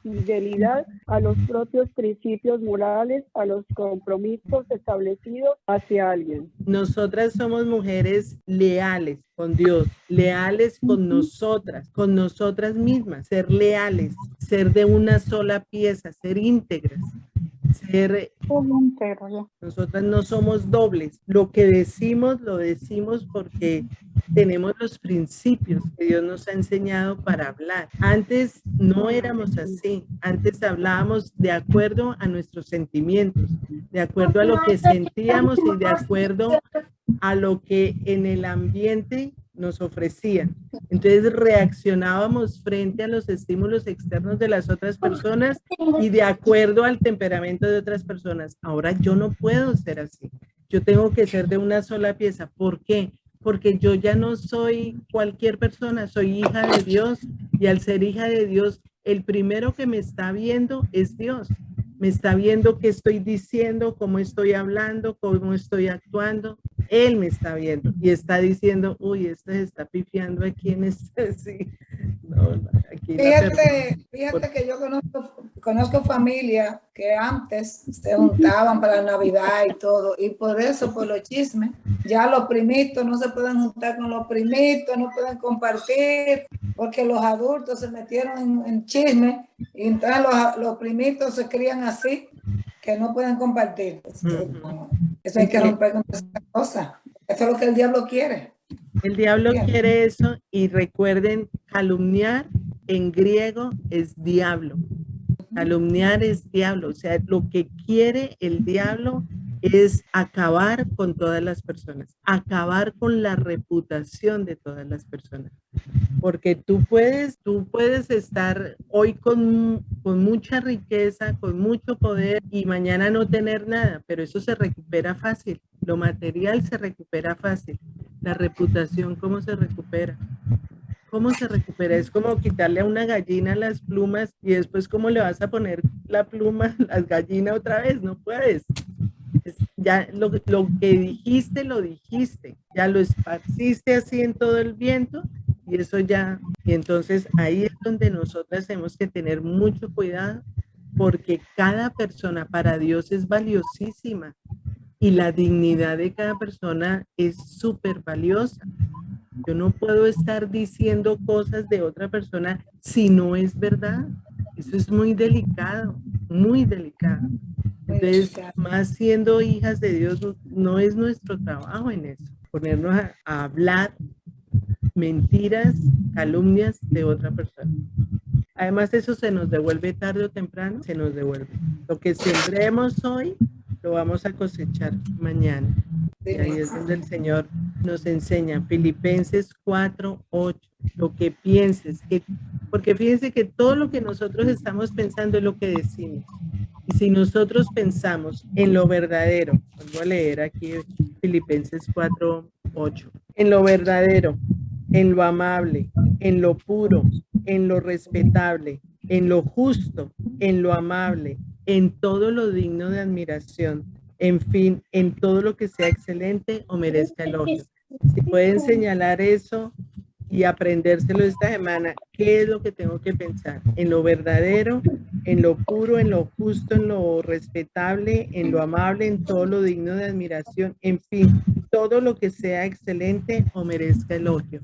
fidelidad a los propios principios morales, a los compromisos establecidos hacia alguien. Nosotras somos mujeres leales con Dios, leales con nosotras mismas, ser leales, ser de una sola pieza, ser íntegras. Nosotras no somos dobles. Lo que decimos, lo decimos porque tenemos los principios que Dios nos ha enseñado para hablar. Antes no éramos así. Antes hablábamos de acuerdo a nuestros sentimientos, de acuerdo a lo que sentíamos y de acuerdo a lo que en el ambiente nos ofrecían. Entonces reaccionábamos frente a los estímulos externos de las otras personas y de acuerdo al temperamento de otras personas. Ahora yo no puedo ser así. Yo tengo que ser de una sola pieza. ¿Por qué? Porque yo ya no soy cualquier persona, soy hija de Dios, y al ser hija de Dios, el primero que me está viendo es Dios. Me está viendo qué estoy diciendo, cómo estoy hablando, cómo estoy actuando. Él me está viendo y está diciendo, uy, este se está pifiando aquí en este, sí. No, aquí fíjate que yo conozco familias que antes se juntaban para la Navidad y todo, y por eso, por los chismes, ya los primitos no se pueden juntar con los primitos, no pueden compartir, porque los adultos se metieron en chisme, y entonces los primitos se crían así, que no pueden compartir. Eso hay que romper con esa cosa. Eso es lo que el diablo quiere. El diablo quiere eso, y recuerden, calumniar en griego es diablo. Calumniar es diablo, o sea, lo que quiere el diablo es acabar con todas las personas, acabar con la reputación de todas las personas. Porque tú puedes estar hoy con mucha riqueza, con mucho poder, y mañana no tener nada, pero eso se recupera fácil. Lo material se recupera fácil. La reputación, ¿cómo se recupera? ¿Cómo se recupera? Es como quitarle a una gallina las plumas y después ¿cómo le vas a poner la pluma, la gallina otra vez? No puedes. Ya lo que dijiste, lo dijiste. Ya lo esparciste así en todo el viento y eso ya. Y entonces ahí es donde nosotras tenemos que tener mucho cuidado, porque cada persona para Dios es valiosísima y la dignidad de cada persona es súper valiosa. Yo no puedo estar diciendo cosas de otra persona si no es verdad. Eso es muy delicado, muy delicado. Entonces, más siendo hijas de Dios, no es nuestro trabajo en eso, ponernos a hablar mentiras, calumnias de otra persona. Además, eso se nos devuelve tarde o temprano, se nos devuelve. Lo que sembremos hoy, lo vamos a cosechar mañana. Y ahí es donde el Señor nos enseña, Filipenses 4:8, lo que pienses, porque fíjense que todo lo que nosotros estamos pensando es lo que decimos. Y si nosotros pensamos en lo verdadero, voy a leer aquí Filipenses 4:8, en lo verdadero, en lo amable, en lo puro, en lo respetable, en lo justo, en lo amable, en todo lo digno de admiración, en fin, en todo lo que sea excelente o merezca elogio. Si pueden señalar eso y aprendérselo esta semana, ¿qué es lo que tengo que pensar? En lo verdadero, en lo puro, en lo justo, en lo respetable, en lo amable, en todo lo digno de admiración, en fin, todo lo que sea excelente o merezca elogio.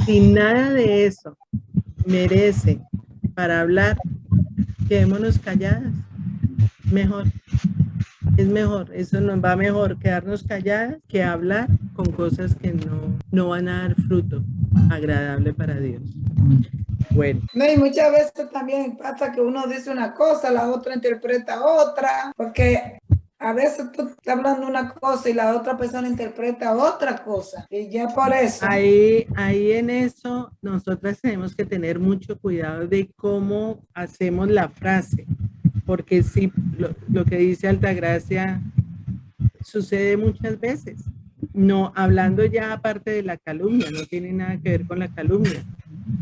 Si nada de eso merece para hablar, quedémonos calladas. Mejor. Es mejor, eso nos va mejor quedarnos calladas que hablar con cosas que no van a dar fruto agradable para Dios. Bueno. No, y muchas veces también pasa que uno dice una cosa, la otra interpreta otra, porque a veces tú estás hablando una cosa y la otra persona interpreta otra cosa, y ya por eso. Ahí en eso nosotras tenemos que tener mucho cuidado de cómo hacemos la frase. porque sí, lo que dice Altagracia sucede muchas veces. No, hablando ya aparte de la calumnia, no tiene nada que ver con la calumnia,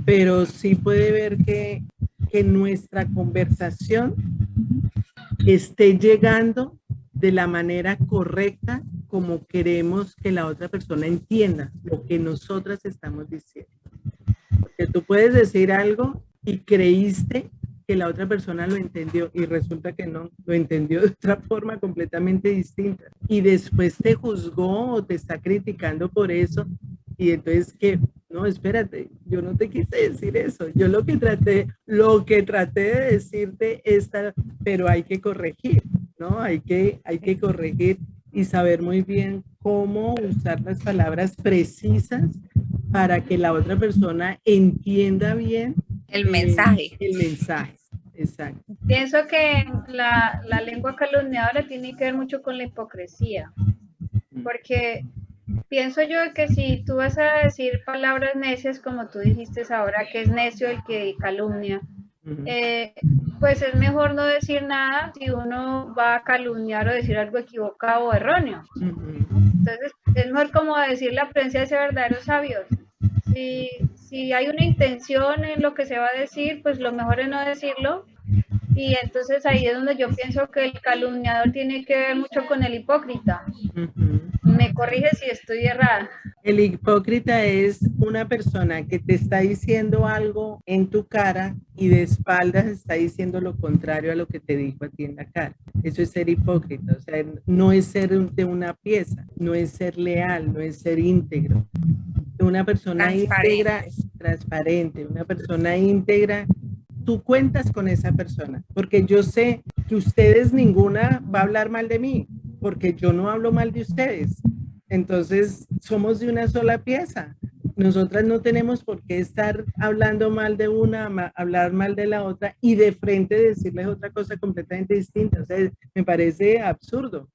pero sí puede ver que nuestra conversación esté llegando de la manera correcta como queremos que la otra persona entienda lo que nosotras estamos diciendo. Porque tú puedes decir algo y creíste que la otra persona lo entendió y resulta que no, lo entendió de otra forma completamente distinta. Y después te juzgó o te está criticando por eso. Y entonces, ¿qué? No, espérate, yo no te quise decir eso. Yo lo que traté de decirte pero hay que corregir, ¿no? Hay que corregir y saber muy bien cómo usar las palabras precisas para que la otra persona entienda bien el mensaje. El mensaje, exacto. Pienso que la lengua calumniadora tiene que ver mucho con la hipocresía, porque pienso yo que si tú vas a decir palabras necias, como tú dijiste ahora, que es necio el que calumnia, pues es mejor no decir nada si uno va a calumniar o decir algo equivocado o erróneo. Entonces, es mejor como decir la prudencia de verdaderos sabios. Si hay una intención en lo que se va a decir, pues lo mejor es no decirlo. Y entonces ahí es donde yo pienso que el calumniador tiene que ver mucho con el hipócrita. Me corrige si estoy errada. El hipócrita es una persona que te está diciendo algo en tu cara y de espaldas está diciendo lo contrario a lo que te dijo a ti en la cara. Eso es ser hipócrita, o sea, no es ser de una pieza, no es ser leal, no es ser íntegro. Una persona íntegra, transparente, una persona íntegra, tú cuentas con esa persona, porque yo sé que ustedes ninguna va a hablar mal de mí, porque yo no hablo mal de ustedes. Entonces, somos de una sola pieza. Nosotras no tenemos por qué estar hablando mal de una, hablar mal de la otra y de frente decirles otra cosa completamente distinta. O sea, me parece absurdo.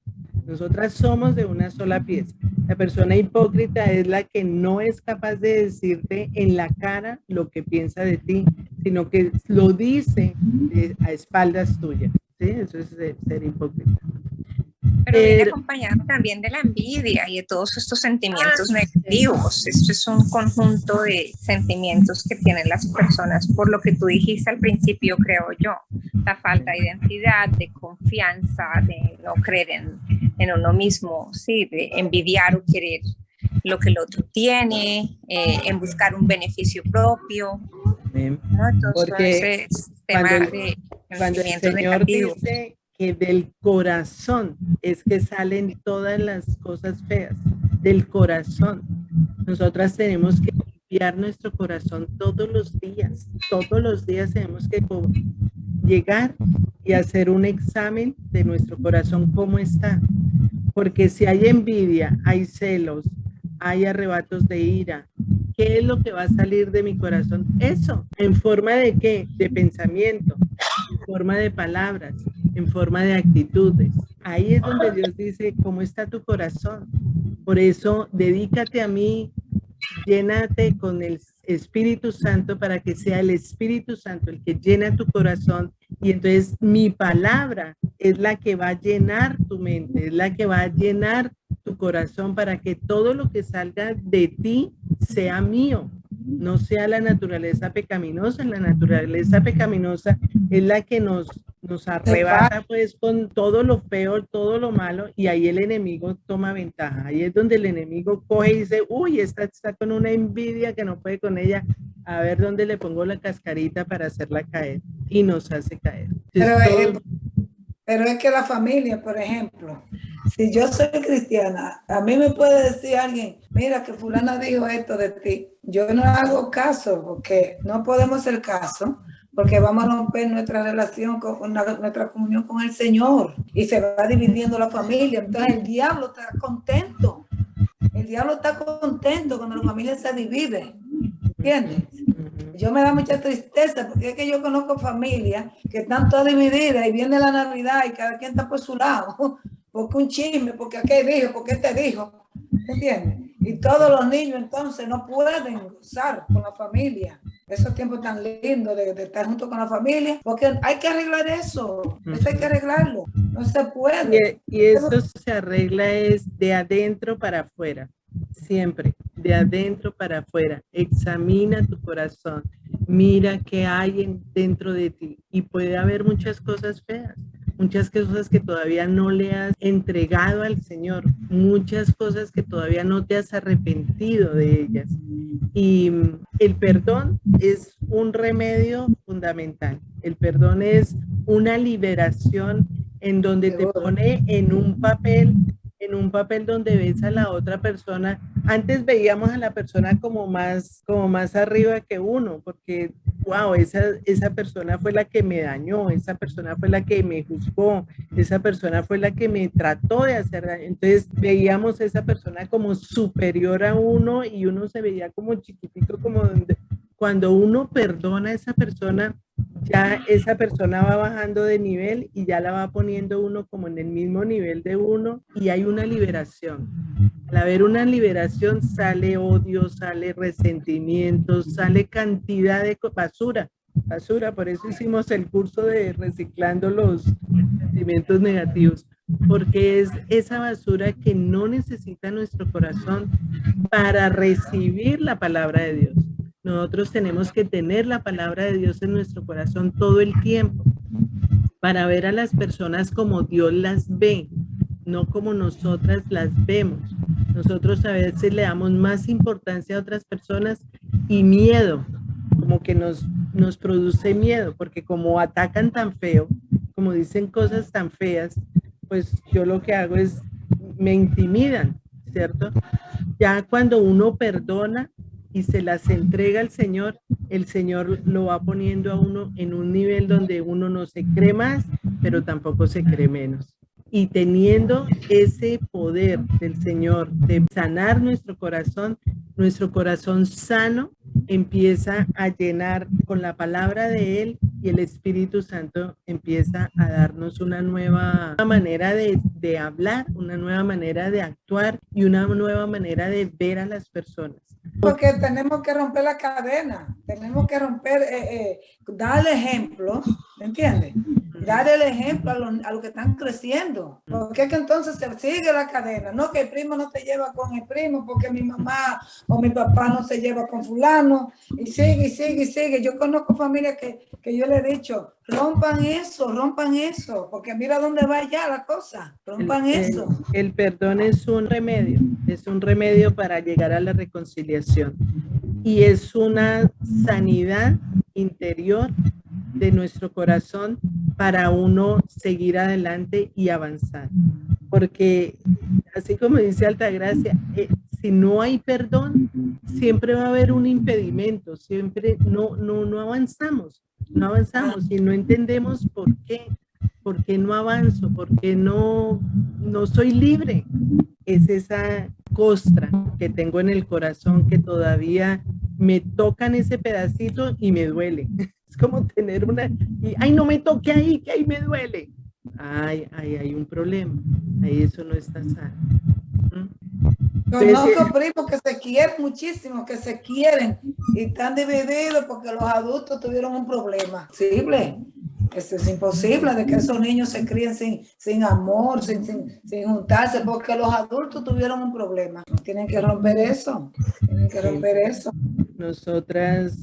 Nosotras somos de una sola pieza. La persona hipócrita es la que no es capaz de decirte en la cara lo que piensa de ti, sino que lo dice a espaldas tuyas. ¿Sí? Eso es ser hipócrita. Pero viene acompañado también de la envidia y de todos estos sentimientos negativos. Esto es un conjunto de sentimientos que tienen las personas, por lo que tú dijiste al principio, creo yo, la falta de identidad, de confianza, de no creer en uno mismo, sí, de envidiar o querer lo que el otro tiene, en buscar un beneficio propio, ¿no? Entonces, cuando el Señor dice que del corazón es que salen todas las cosas feas, del corazón. Nosotras tenemos que limpiar nuestro corazón todos los días tenemos que llegar y hacer un examen de nuestro corazón, cómo está, porque si hay envidia, hay celos, hay arrebatos de ira, ¿qué es lo que va a salir de mi corazón? Eso, ¿en forma de qué? De pensamiento, en forma de palabras, en forma de actitudes. Ahí es donde Dios dice, ¿cómo está tu corazón? Por eso, dedícate a mí, llénate con el Espíritu Santo para que sea el Espíritu Santo el que llena tu corazón y entonces mi palabra es la que va a llenar tu mente, es la que va a llenar tu corazón para que todo lo que salga de ti sea mío, no sea la naturaleza pecaminosa. La naturaleza pecaminosa es la que nos arrebata pues con todo lo feo, todo lo malo, y ahí el enemigo toma ventaja. Ahí es donde el enemigo coge y dice, uy, esta está con una envidia que no puede con ella, a ver dónde le pongo la cascarita para hacerla caer, y nos hace caer. Entonces, pero es que la familia, por ejemplo, si yo soy cristiana, a mí me puede decir alguien, mira que fulana dijo esto de ti. Yo no hago caso porque no podemos hacer caso, porque vamos a romper nuestra relación, nuestra comunión con el Señor y se va dividiendo la familia. Entonces el diablo está contento. El diablo está contento cuando la familia se divide. ¿Entiendes? Yo me da mucha tristeza porque es que yo conozco familias que están todas divididas y viene la Navidad y cada quien está por su lado. Porque un chisme, porque aquel dijo, porque este dijo. ¿Entiendes? Y todos los niños entonces no pueden gozar con la familia. esos tiempos tan lindos de estar junto con la familia, porque hay que arreglar eso, eso hay que arreglarlo, no se puede. Y eso se arregla es de adentro para afuera, siempre, de adentro para afuera. Examina tu corazón, mira qué hay dentro de ti, y puede haber muchas cosas feas, muchas cosas que todavía no le has entregado al Señor, muchas cosas que todavía no te has arrepentido de ellas. Y el perdón es un remedio fundamental. El perdón es una liberación en donde te pone en un papel donde ves a la otra persona. Antes veíamos a la persona como más arriba que uno, porque wow, esa persona fue la que me dañó, esa persona fue la que me juzgó, esa persona fue la que me trató de hacer daño. Entonces veíamos a esa persona como superior a uno y uno se veía como chiquitico, como donde cuando uno perdona a esa persona, ya esa persona va bajando de nivel y ya la va poniendo uno como en el mismo nivel de uno, y hay una liberación. Al haber una liberación sale odio, sale resentimiento, sale cantidad de basura, por eso hicimos el curso de reciclando los sentimientos negativos, porque es esa basura que no necesita nuestro corazón para recibir la palabra de Dios. Nosotros tenemos que tener la palabra de Dios en nuestro corazón todo el tiempo para ver a las personas como Dios las ve, no como nosotras las vemos. Nosotros a veces le damos más importancia a otras personas y miedo, como que nos produce miedo, porque como atacan tan feo, como dicen cosas tan feas, pues yo lo que hago es, me intimidan, ¿cierto? Ya cuando uno perdona y se las entrega al Señor, el Señor lo va poniendo a uno en un nivel donde uno no se cree más, pero tampoco se cree menos. Y teniendo ese poder del Señor de sanar nuestro corazón sano empieza a llenar con la palabra de Él, y el Espíritu Santo empieza a darnos una nueva manera de hablar, una nueva manera de actuar y una nueva manera de ver a las personas. Porque tenemos que romper la cadena, tenemos que romper, darle ejemplo, ¿me entiendes? Dar el ejemplo a los que están creciendo, porque es que entonces se sigue la cadena, no que el primo no te lleva con el primo, porque mi mamá o mi papá no se lleva con fulano, y sigue, y sigue, y sigue. Yo conozco familias que yo le he dicho, rompan eso, porque mira dónde va ya la cosa, rompan eso. El perdón es un remedio para llegar a la reconciliación, y es una sanidad interior de nuestro corazón para uno seguir adelante y avanzar, porque así como dice Altagracia, si no hay perdón, siempre va a haber un impedimento, siempre no avanzamos y no entendemos por qué no avanzo, por qué no soy libre. Es esa costra que tengo en el corazón que todavía me tocan ese pedacito y me duele. Es como tener ay, no me toque ahí, que ahí me duele. Hay un problema, ahí eso no está sano. Conozco primos que se quieren muchísimo, que se quieren y están divididos porque los adultos tuvieron un problema. Posible. Eso es imposible de que esos niños se críen sin amor, sin juntarse, porque los adultos tuvieron un problema. Tienen que romper eso. Nosotras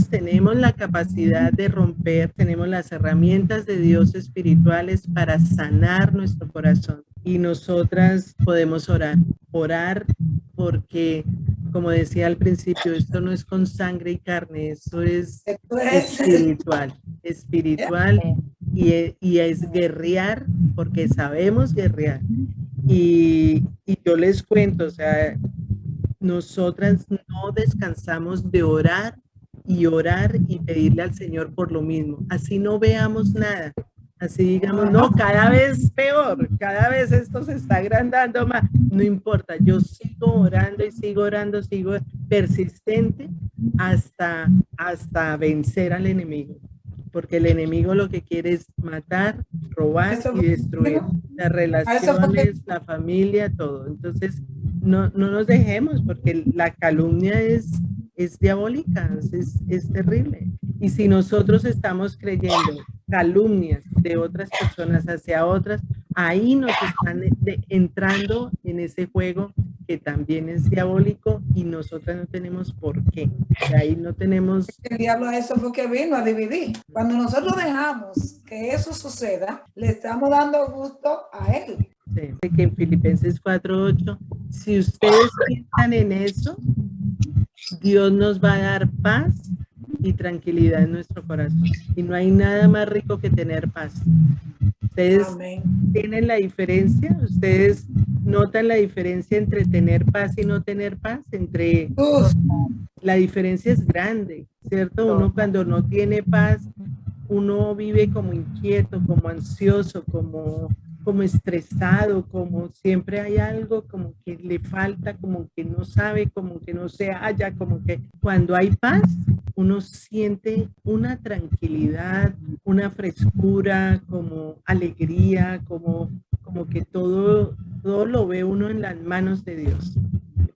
tenemos la capacidad de romper, tenemos las herramientas de Dios espirituales para sanar nuestro corazón. Y nosotras podemos orar porque, como decía al principio, esto no es con sangre y carne, esto es espiritual y es guerrear, porque sabemos guerrear. Y yo les cuento, o sea, nosotras no descansamos de orar y pedirle al Señor por lo mismo. Así no veamos nada. Así digamos, no, cada vez peor, cada vez esto se está agrandando más. No importa, yo sigo orando y sigo persistente hasta vencer al enemigo. Porque el enemigo lo que quiere es matar, robar y destruir las relaciones, la familia, todo. Entonces, no nos dejemos, porque la calumnia es es diabólica, es terrible. Y si nosotros estamos creyendo calumnias de otras personas hacia otras, ahí nos están entrando en ese juego que también es diabólico y nosotras no tenemos por qué. De ahí no tenemos... El diablo a eso fue que vino, a dividir. Cuando nosotros dejamos que eso suceda, le estamos dando gusto a él. Sí, que en Filipenses 4:8, si ustedes piensan en eso, Dios nos va a dar paz y tranquilidad en nuestro corazón. Y no hay nada más rico que tener paz. Ustedes tienen la diferencia, ustedes notan la diferencia entre tener paz y no tener paz, la diferencia es grande, ¿cierto? Uno cuando no tiene paz, uno vive como inquieto, como ansioso, como estresado, como siempre hay algo como que le falta, como que no sabe, como que no se halla, como que cuando hay paz, uno siente una tranquilidad, una frescura, como alegría, como que todo lo ve uno en las manos de Dios.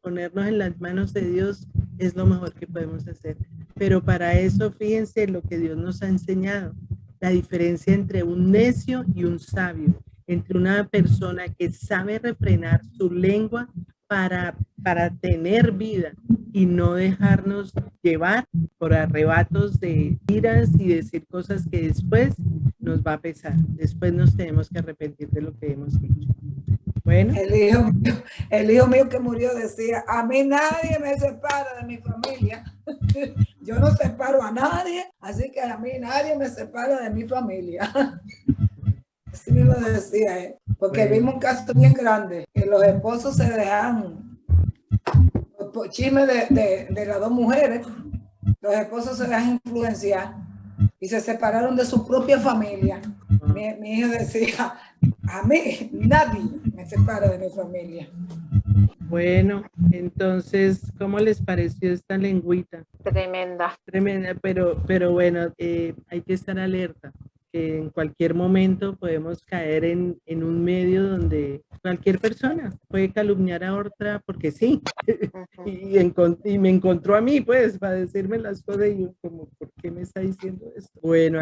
Ponernos en las manos de Dios es lo mejor que podemos hacer. Pero para eso, fíjense lo que Dios nos ha enseñado, la diferencia entre un necio y un sabio, entre una persona que sabe refrenar su lengua para tener vida y no dejarnos llevar por arrebatos de iras y decir cosas que después nos va a pesar. Después nos tenemos que arrepentir de lo que hemos dicho. Bueno. El hijo mío que murió decía, a mí nadie me separa de mi familia. Yo no separo a nadie, así que a mí nadie me separa de mi familia. Así mismo decía él, porque vimos un caso bien grande, que los esposos se dejan, por chisme de las dos mujeres, los esposos se dejan influenciar y se separaron de su propia familia. Mi hijo decía, a mí nadie me separa de mi familia. Bueno, entonces, ¿cómo les pareció esta lengüita? Tremenda. Tremenda, pero bueno, hay que estar alerta, que en cualquier momento podemos caer en un medio donde cualquier persona puede calumniar a otra porque sí, y me encontró a mí, pues, para decirme las cosas y yo como, ¿por qué me está diciendo esto? Bueno,